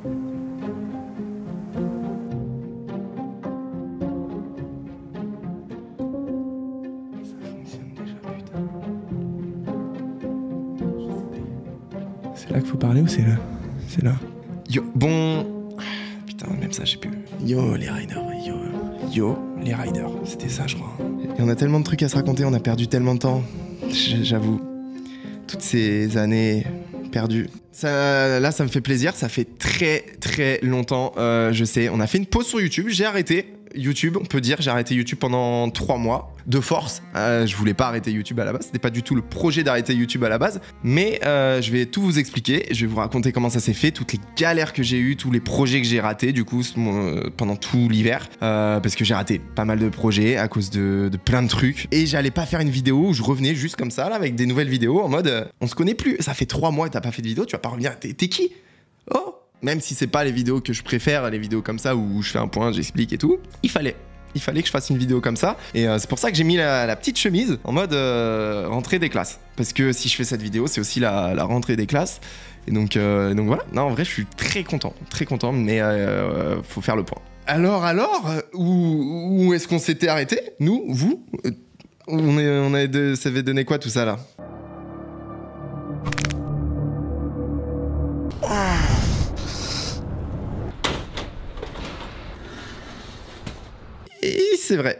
C'est là qu'il faut parler ou c'est là? C'est là. Yo, bon... Putain, même ça, j'ai plus... Yo, les riders, yo, les riders. C'était ça, je crois. Et on a tellement de trucs à se raconter, on a perdu tellement de temps. J'avoue. Toutes ces années perdues. Là, ça me fait plaisir, ça fait très longtemps, je sais. On a fait une pause sur YouTube, j'ai arrêté YouTube, on peut dire. J'ai arrêté YouTube pendant 3 mois, de force. Je voulais pas arrêter YouTube à la base, c'était pas du tout le projet d'arrêter YouTube à la base. Mais je vais tout vous expliquer, je vais vous raconter comment ça s'est fait, toutes les galères que j'ai eues, tous les projets que j'ai ratés, du coup, pendant tout l'hiver. Parce que j'ai raté pas mal de projets à cause de plein de trucs. Et j'allais pas faire une vidéo où je revenais juste comme ça, là, avec des nouvelles vidéos, en mode, on se connaît plus. Ça fait 3 mois et t'as pas fait de vidéo, tu vas pas revenir, t'es qui? Oh! Même si c'est pas les vidéos que je préfère, les vidéos comme ça où je fais un point, j'explique et tout, il fallait que je fasse une vidéo comme ça. Et c'est pour ça que j'ai mis la petite chemise en mode rentrée des classes. Parce que si je fais cette vidéo, c'est aussi la rentrée des classes. Et donc voilà. Non, en vrai, je suis très content, mais faut faire le point. Alors, où est-ce qu'on s'était arrêté? Nous, vous ça avait donné quoi tout ça là? Et c'est vrai,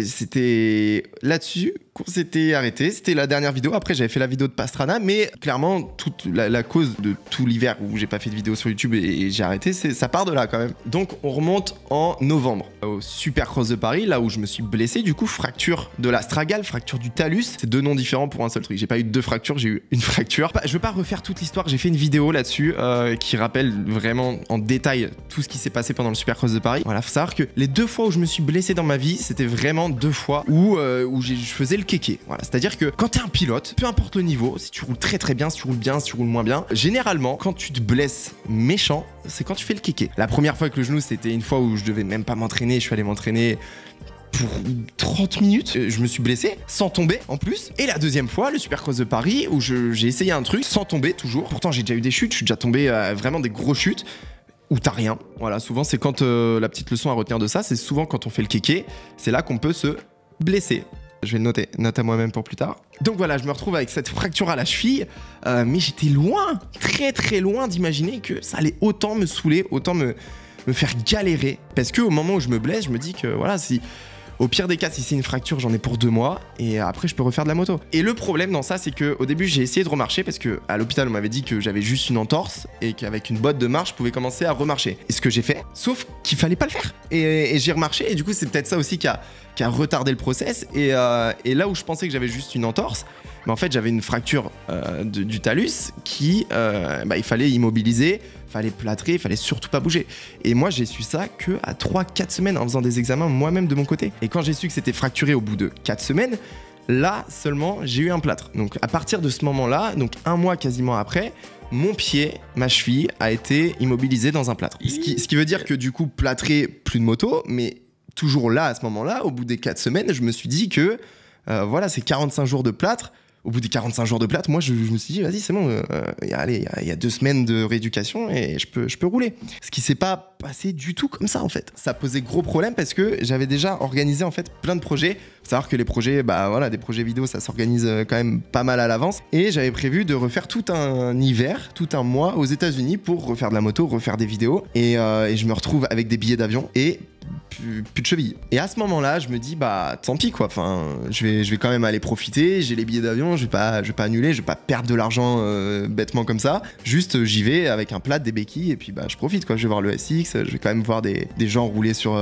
c'était là-dessus qu'on s'était arrêté, c'était la dernière vidéo. Après j'avais fait la vidéo de Pastrana, mais clairement toute la cause de tout l'hiver où j'ai pas fait de vidéo sur YouTube et j'ai arrêté, ça part de là quand même. Donc on remonte en novembre au Supercross de Paris, là où je me suis blessé, du coup fracture de l'astragale, fracture du talus, c'est 2 noms différents pour un seul truc. J'ai pas eu 2 fractures, j'ai eu une fracture. Je veux pas refaire toute l'histoire, j'ai fait une vidéo là-dessus qui rappelle vraiment en détail tout ce qui s'est passé pendant le Supercross de Paris. Voilà, faut savoir que les 2 fois où je me suis blessé dans ma vie, c'était vraiment 2 fois où je faisais le kéké. Voilà, c'est-à-dire que quand t'es un pilote, peu importe le niveau, si tu roules très bien, si tu roules bien, si tu roules moins bien, généralement, quand tu te blesses méchant, c'est quand tu fais le kéké. La première fois avec le genou, c'était une fois où je devais même pas m'entraîner, je suis allé m'entraîner pour 30 minutes, je me suis blessé sans tomber en plus. Et la deuxième fois, le Supercross de Paris, où j'ai essayé un truc sans tomber toujours. Pourtant, j'ai déjà eu des chutes, je suis déjà tombé vraiment des grosses chutes. Où t'as rien. Voilà, souvent c'est quand la petite leçon à retenir de ça, c'est souvent quand on fait le kéké, c'est là qu'on peut se blesser. Je vais le noter, note à moi-même pour plus tard. Donc voilà, je me retrouve avec cette fracture à la cheville, mais j'étais loin, très loin d'imaginer que ça allait autant me saouler, autant me faire galérer. Parce qu'au moment où je me blesse, je me dis que voilà, si... Au pire des cas, si c'est une fracture, j'en ai pour 2 mois et après je peux refaire de la moto. Et le problème dans ça, c'est que au début j'ai essayé de remarcher parce que à l'hôpital on m'avait dit que j'avais juste une entorse et qu'avec une botte de marche je pouvais commencer à remarcher. Et ce que j'ai fait, sauf qu'il fallait pas le faire. Et j'ai remarché et du coup c'est peut-être ça aussi qui a retardé le process. Et là où je pensais que j'avais juste une entorse, mais en fait j'avais une fracture du talus qui, il fallait immobiliser. Fallait plâtrer, il fallait surtout pas bouger. Et moi, j'ai su ça que à 3-4 semaines en faisant des examens moi-même de mon côté. Et quand j'ai su que c'était fracturé au bout de 4 semaines, là seulement, j'ai eu un plâtre. Donc à partir de ce moment-là, donc 1 mois quasiment après, mon pied, ma cheville a été immobilisé dans un plâtre. Ce qui veut dire que du coup, plâtré, plus de moto, mais toujours là, à ce moment-là, au bout des 4 semaines, je me suis dit que voilà, c'est 45 jours de plâtre. Au bout des 45 jours de plâtre, moi, je me suis dit, vas-y, c'est bon, il y a 2 semaines de rééducation et je peux rouler. Ce qui s'est pas passé du tout comme ça, en fait. Ça posait gros problème parce que j'avais déjà organisé, en fait, plein de projets. Faut savoir que les projets, des projets vidéo, ça s'organise quand même pas mal à l'avance. Et j'avais prévu de refaire tout un hiver, tout un mois aux États-Unis pour refaire de la moto, refaire des vidéos. Et je me retrouve avec des billets d'avion et plus de cheville. Et à ce moment-là, je me dis, tant pis quoi, enfin, je vais quand même aller profiter, j'ai les billets d'avion, je vais pas annuler, je vais pas perdre de l'argent bêtement comme ça. Juste, j'y vais avec un plâtre, des béquilles, et puis je profite quoi, je vais voir le SX, je vais quand même voir des gens rouler sur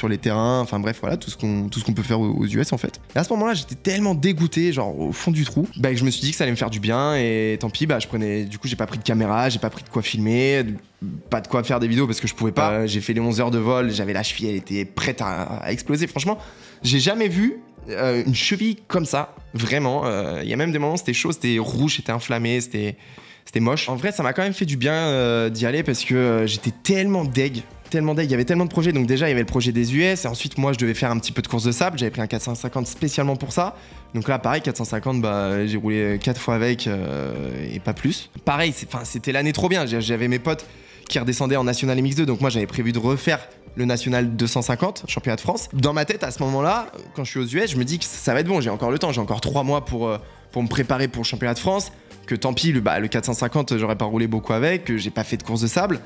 les terrains, enfin bref, voilà, tout ce qu'on peut faire aux US en fait. Et à ce moment-là, j'étais tellement dégoûté, genre au fond du trou, que je me suis dit que ça allait me faire du bien, et tant pis, du coup, j'ai pas pris de caméra, j'ai pas pris de quoi filmer, pas de quoi faire des vidéos parce que je pouvais pas. J'ai fait les 11 heures de vol, j'avais la cheville, elle était prête à exploser. Franchement, j'ai jamais vu une cheville comme ça, vraiment. Il y a même des moments, c'était chaud, c'était rouge, c'était inflammé, c'était moche. En vrai, ça m'a quand même fait du bien d'y aller parce que j'étais tellement deg. Il y avait tellement de projets. Donc déjà, il y avait le projet des US et ensuite, moi, je devais faire un petit peu de course de sable. J'avais pris un 450 spécialement pour ça. Donc là, pareil, 450, j'ai roulé 4 fois avec et pas plus. Pareil, c'était l'année trop bien. J'avais mes potes qui redescendait en National MX2, donc moi j'avais prévu de refaire le National 250, championnat de France. Dans ma tête, à ce moment-là, quand je suis aux US, je me dis que ça va être bon, j'ai encore le temps, j'ai encore 3 mois pour me préparer pour le championnat de France, que tant pis, le 450, j'aurais pas roulé beaucoup avec, que j'ai pas fait de course de sable.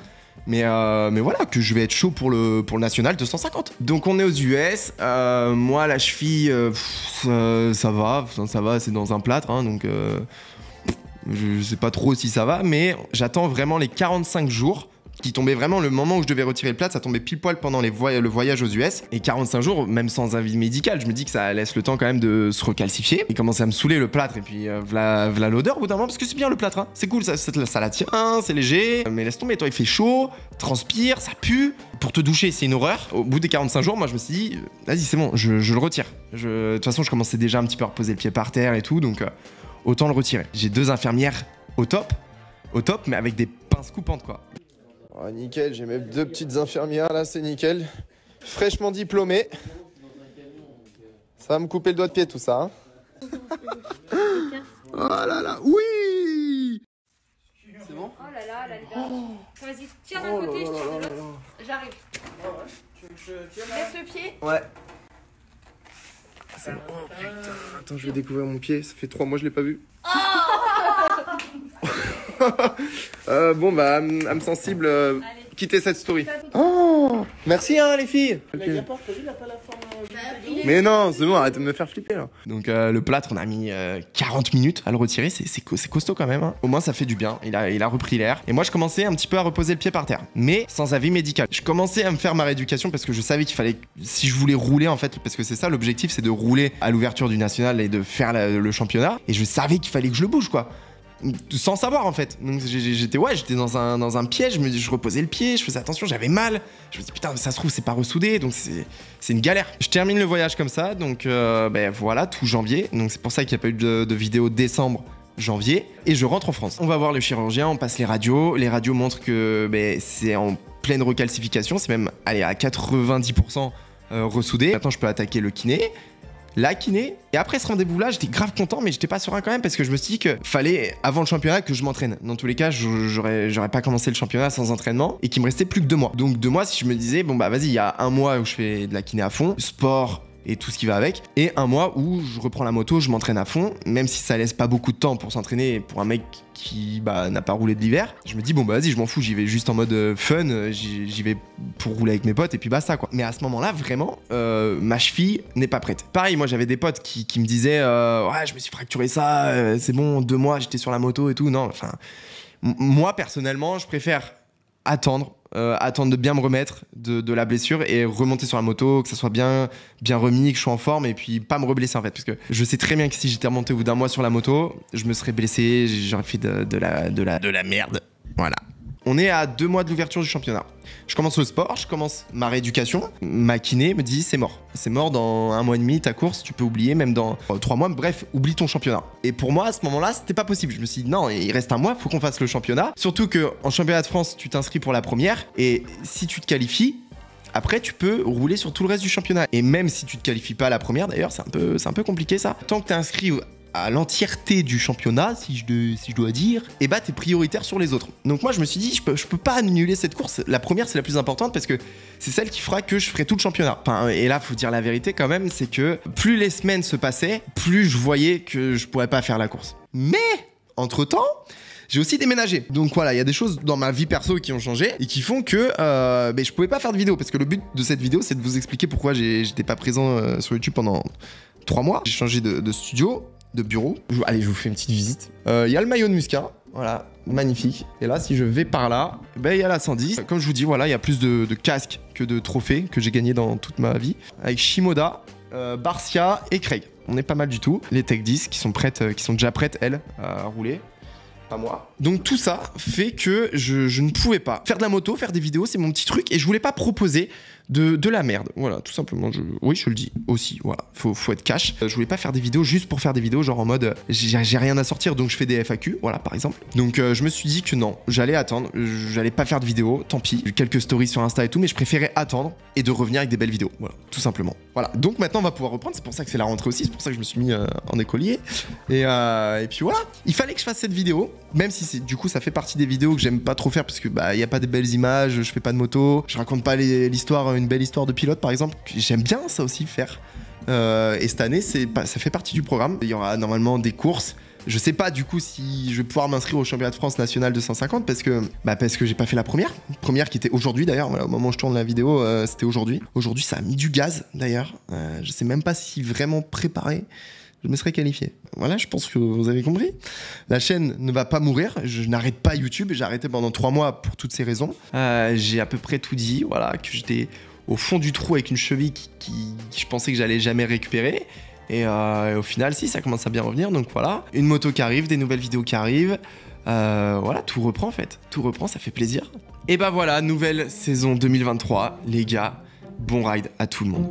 Mais voilà, que je vais être chaud pour le National 250. Donc on est aux US, moi la cheville, ça va, c'est dans un plâtre, hein, donc je sais pas trop si ça va, mais j'attends vraiment les 45 jours qui tombait vraiment le moment où je devais retirer le plâtre, ça tombait pile poil pendant le voyage aux US. Et 45 jours, même sans avis médical, je me dis que ça laisse le temps quand même de se recalcifier. Il commençait à me saouler le plâtre, et puis v'là l'odeur au bout d'un moment, parce que c'est bien le plâtre, hein. C'est cool, ça la tient, c'est léger. Mais laisse tomber, toi il fait chaud, transpire, ça pue. Pour te doucher, c'est une horreur. Au bout des 45 jours, moi je me suis dit, vas-y c'est bon, je le retire. De toute façon, je commençais déjà un petit peu à reposer le pied par terre et tout, donc autant le retirer. J'ai 2 infirmières au top, mais avec des pinces coupantes quoi. Oh, nickel, j'ai mes 2 petites infirmières là, c'est nickel. Fraîchement diplômé. Ça va me couper le doigt de pied tout ça. Hein. Oh là là, oui. C'est bon? Oh là là, la libération. Vas-y, tiens d'un côté, je tire de l'autre. J'arrive. Ah ouais. Tu laisses le pied? Ouais. C'est bon. Oh putain, attends, je vais découvrir mon pied. Ça fait 3 mois que je l'ai pas vu. Bon bah âme sensible, quittez cette story. Oh, merci hein les filles. Okay. Mais non, c'est bon, arrête de me faire flipper là. Donc le plâtre, on a mis 40 minutes à le retirer, c'est costaud quand même hein. Au moins ça fait du bien, il a repris l'air. Et moi je commençais un petit peu à reposer le pied par terre, mais sans avis médical. Je commençais à me faire ma rééducation parce que je savais qu'il fallait, si je voulais rouler en fait, parce que c'est ça l'objectif, c'est de rouler à l'ouverture du national et de faire le championnat. Et je savais qu'il fallait que je le bouge quoi. Sans savoir en fait. Donc j'étais dans un piège, je reposais le pied, je faisais attention, j'avais mal. Je me dis putain, ça se trouve c'est pas ressoudé, donc c'est une galère. Je termine le voyage comme ça, donc voilà, tout janvier. Donc c'est pour ça qu'il n'y a pas eu de vidéo décembre, janvier. Et je rentre en France. On va voir le chirurgien, on passe les radios. Les radios montrent que c'est en pleine recalcification, c'est même allez, à 90% ressoudé. Maintenant je peux attaquer le kiné. La kiné, et après ce rendez-vous-là, j'étais grave content, mais j'étais pas serein quand même parce que je me suis dit qu'il fallait, avant le championnat, que je m'entraîne. Dans tous les cas, j'aurais pas commencé le championnat sans entraînement et qu'il me restait plus que 2 mois. Donc 2 mois, si je me disais, bon bah vas-y, il y a 1 mois où je fais de la kiné à fond, sport et tout ce qui va avec, et 1 mois où je reprends la moto, je m'entraîne à fond, même si ça laisse pas beaucoup de temps pour s'entraîner pour un mec qui n'a pas roulé de l'hiver. Je me dis bon bah vas-y, je m'en fous, j'y vais juste en mode fun, j'y vais pour rouler avec mes potes et puis basta quoi. Mais à ce moment-là, vraiment, ma cheville n'est pas prête. Pareil, moi j'avais des potes qui me disaient ouais, je me suis fracturé ça, c'est bon, 2 mois j'étais sur la moto et tout. Non, enfin, moi personnellement, je préfère attendre de bien me remettre de la blessure et remonter sur la moto, que ça soit bien remis, que je sois en forme et puis pas me reblesser en fait, parce que je sais très bien que si j'étais remonté au bout d'1 mois sur la moto, je me serais blessé, j'aurais fait de la merde. Voilà. On est à 2 mois de l'ouverture du championnat. Je commence le sport, je commence ma rééducation. Ma kiné me dit c'est mort. C'est mort dans 1 mois et demi, ta course, tu peux oublier, même dans 3 mois, bref, oublie ton championnat. Et pour moi, à ce moment-là, c'était pas possible. Je me suis dit non, il reste 1 mois, faut qu'on fasse le championnat. Surtout qu'en championnat de France, tu t'inscris pour la première, et si tu te qualifies, après, tu peux rouler sur tout le reste du championnat. Et même si tu te qualifies pas à la première, d'ailleurs, c'est un peu compliqué ça. Tant que t'es inscrit à l'entièreté du championnat, si je dois dire, et bah t'es prioritaire sur les autres. Donc moi je me suis dit, je peux pas annuler cette course. La première c'est la plus importante parce que c'est celle qui fera que je ferai tout le championnat. Enfin, et là faut dire la vérité quand même, c'est que plus les semaines se passaient, plus je voyais que je pourrais pas faire la course. Mais entre temps, j'ai aussi déménagé. Donc voilà, il y a des choses dans ma vie perso qui ont changé et qui font que je pouvais pas faire de vidéo. Parce que le but de cette vidéo, c'est de vous expliquer pourquoi j'étais pas présent sur YouTube pendant 3 mois. J'ai changé de studio, de bureau. Allez, je vous fais une petite visite. Il y a le maillot de Musca, voilà, magnifique. Et là, si je vais par là, il y a la 110. Comme je vous dis, voilà, il y a plus de casques que de trophées que j'ai gagné dans toute ma vie. Avec Shimoda, Barcia et Craig. On est pas mal du tout. Les Tech 10 qui sont déjà prêtes, elles, à rouler. Pas moi. Donc tout ça fait que je ne pouvais pas faire de la moto, faire des vidéos, c'est mon petit truc, et je voulais pas proposer de la merde. Voilà, tout simplement. Oui, je le dis aussi. Voilà, faut être cash. Je voulais pas faire des vidéos juste pour faire des vidéos, genre en mode j'ai rien à sortir, donc je fais des FAQ, voilà, par exemple. Donc je me suis dit que non, j'allais attendre, j'allais pas faire de vidéos, tant pis. J'ai eu quelques stories sur Insta et tout, mais je préférais attendre et de revenir avec des belles vidéos. Voilà, tout simplement. Voilà, donc maintenant on va pouvoir reprendre. C'est pour ça que c'est la rentrée aussi, c'est pour ça que je me suis mis en écolier. Et puis voilà, il fallait que je fasse cette vidéo, même si du coup ça fait partie des vidéos que j'aime pas trop faire parce que bah y a pas de belles images, je fais pas de moto, je raconte pas l'histoire, une belle histoire de pilote par exemple. J'aime bien ça aussi faire. Et cette année, ça fait partie du programme. Il y aura normalement des courses. Je sais pas du coup si je vais pouvoir m'inscrire au championnat de France national de 150 parce que j'ai pas fait la première qui était aujourd'hui d'ailleurs. Voilà, au moment où je tourne la vidéo, c'était aujourd'hui. Aujourd'hui, ça a mis du gaz d'ailleurs. Je sais même pas si vraiment préparé je me serais qualifié. Voilà, je pense que vous avez compris. La chaîne ne va pas mourir. Je n'arrête pas YouTube. J'ai arrêté pendant 3 mois pour toutes ces raisons. J'ai à peu près tout dit. Voilà, que j'étais au fond du trou avec une cheville qui je pensais que j'allais jamais récupérer. Et au final, si, ça commence à bien revenir. Donc voilà, une moto qui arrive, des nouvelles vidéos qui arrivent. Voilà, tout reprend en fait. Tout reprend, ça fait plaisir. Et bah voilà, nouvelle saison 2023. Les gars, bon ride à tout le monde.